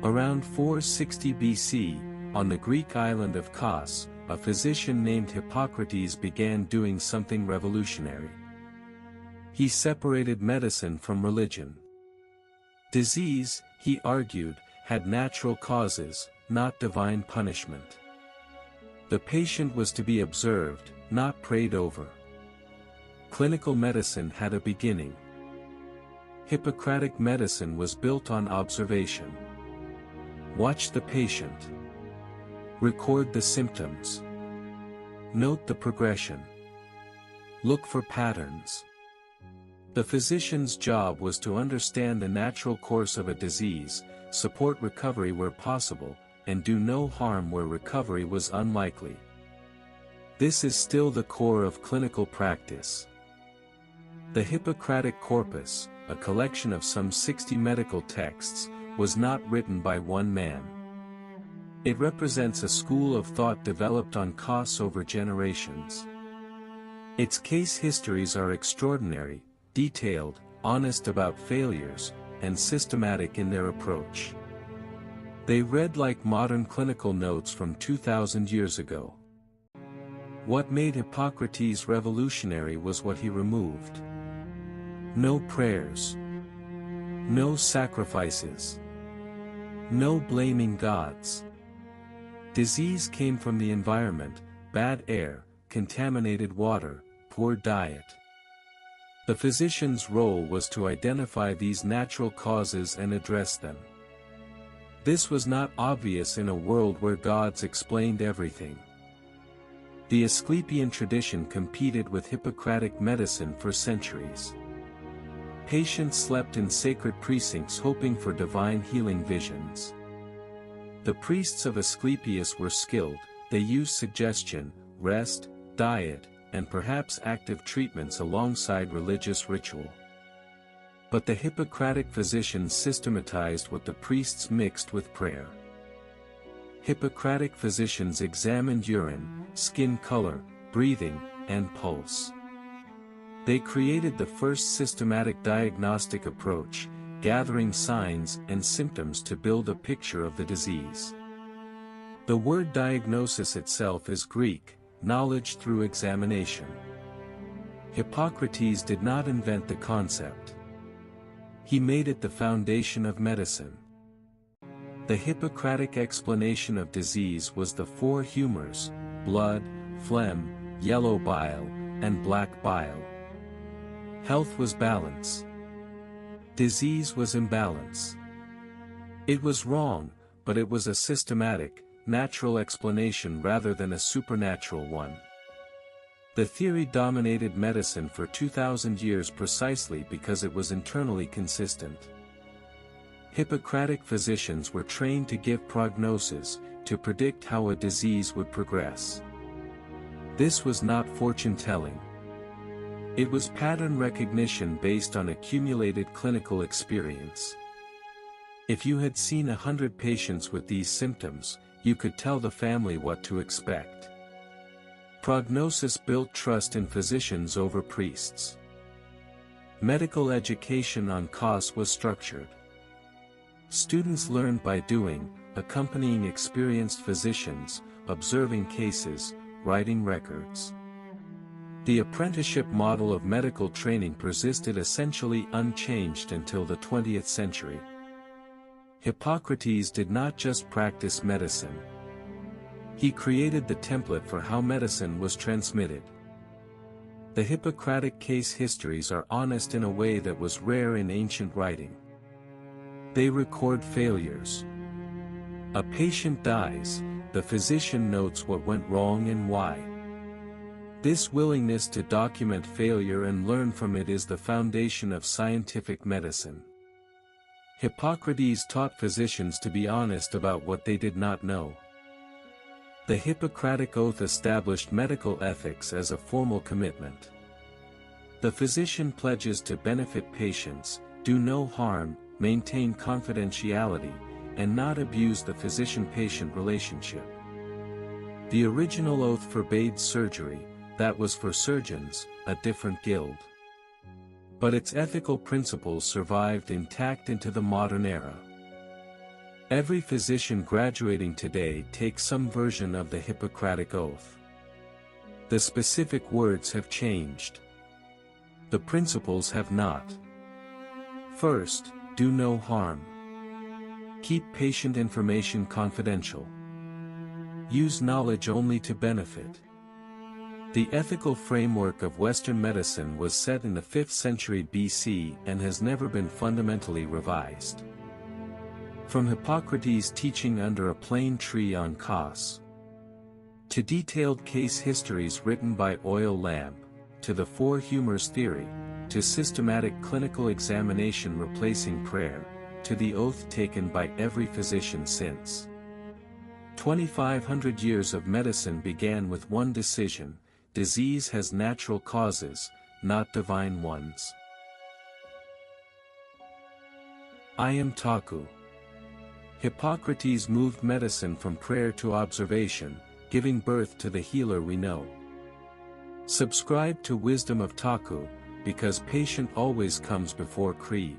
Around 460 BC, on the Greek island of Kos, a physician named Hippocrates began doing something revolutionary. He separated medicine from religion. Disease, he argued, had natural causes, not divine punishment. The patient was to be observed, not prayed over. Clinical medicine had a beginning. Hippocratic medicine was built on observation. Watch the patient. Record the symptoms. Note the progression. Look for patterns. The physician's job was to understand the natural course of a disease, support recovery where possible, and do no harm where recovery was unlikely. This is still the core of clinical practice. The Hippocratic Corpus, a collection of some 60 medical texts, was not written by one man. It represents a school of thought developed on Kos over generations. Its case histories are extraordinary, detailed, honest about failures, and systematic in their approach. They read like modern clinical notes from 2,000 years ago. What made Hippocrates revolutionary was what he removed. No prayers. No sacrifices. No blaming gods. Disease came from the environment, bad air, contaminated water, poor diet. The physician's role was to identify these natural causes and address them. This was not obvious in a world where gods explained everything. The Asclepian tradition competed with Hippocratic medicine for centuries. Patients slept in sacred precincts hoping for divine healing visions. The priests of Asclepius were skilled, they used suggestion, rest, diet, and perhaps active treatments alongside religious ritual. But the Hippocratic physicians systematized what the priests mixed with prayer. Hippocratic physicians examined urine, skin color, breathing, and pulse. They created the first systematic diagnostic approach, gathering signs and symptoms to build a picture of the disease. The word diagnosis itself is Greek, knowledge through examination. Hippocrates did not invent the concept. He made it the foundation of medicine. The Hippocratic explanation of disease was the four humors: blood, phlegm, yellow bile, and black bile. Health was balance. Disease was imbalance. It was wrong, but it was a systematic, natural explanation rather than a supernatural one. The theory dominated medicine for 2,000 years precisely because it was internally consistent. Hippocratic physicians were trained to give prognosis, to predict how a disease would progress. This was not fortune-telling. It was pattern recognition based on accumulated clinical experience. If you had seen 100 patients with these symptoms, you could tell the family what to expect. Prognosis built trust in physicians over priests. Medical education on Kos was structured. Students learned by doing, accompanying experienced physicians, observing cases, writing records. The apprenticeship model of medical training persisted essentially unchanged until the 20th century. Hippocrates did not just practice medicine. He created the template for how medicine was transmitted. The Hippocratic case histories are honest in a way that was rare in ancient writing. They record failures. A patient dies, the physician notes what went wrong and why. This willingness to document failure and learn from it is the foundation of scientific medicine. Hippocrates taught physicians to be honest about what they did not know. The Hippocratic Oath established medical ethics as a formal commitment. The physician pledges to benefit patients, do no harm, maintain confidentiality, and not abuse the physician-patient relationship. The original oath forbade surgery, that was for surgeons, a different guild. But its ethical principles survived intact into the modern era. Every physician graduating today takes some version of the Hippocratic Oath. The specific words have changed. The principles have not. First, do no harm. Keep patient information confidential. Use knowledge only to benefit. The ethical framework of Western medicine was set in the 5th century BC and has never been fundamentally revised. From Hippocrates' teaching under a plane tree on Kos, to detailed case histories written by Oil Lamp, to the four humors theory, to systematic clinical examination replacing prayer, to the oath taken by every physician since. 2,500 years of medicine began with one decision: disease has natural causes, not divine ones. I am Takku. Hippocrates moved medicine from prayer to observation, giving birth to the healer we know. Subscribe to Wisdom of Takku, because patient always comes before creed.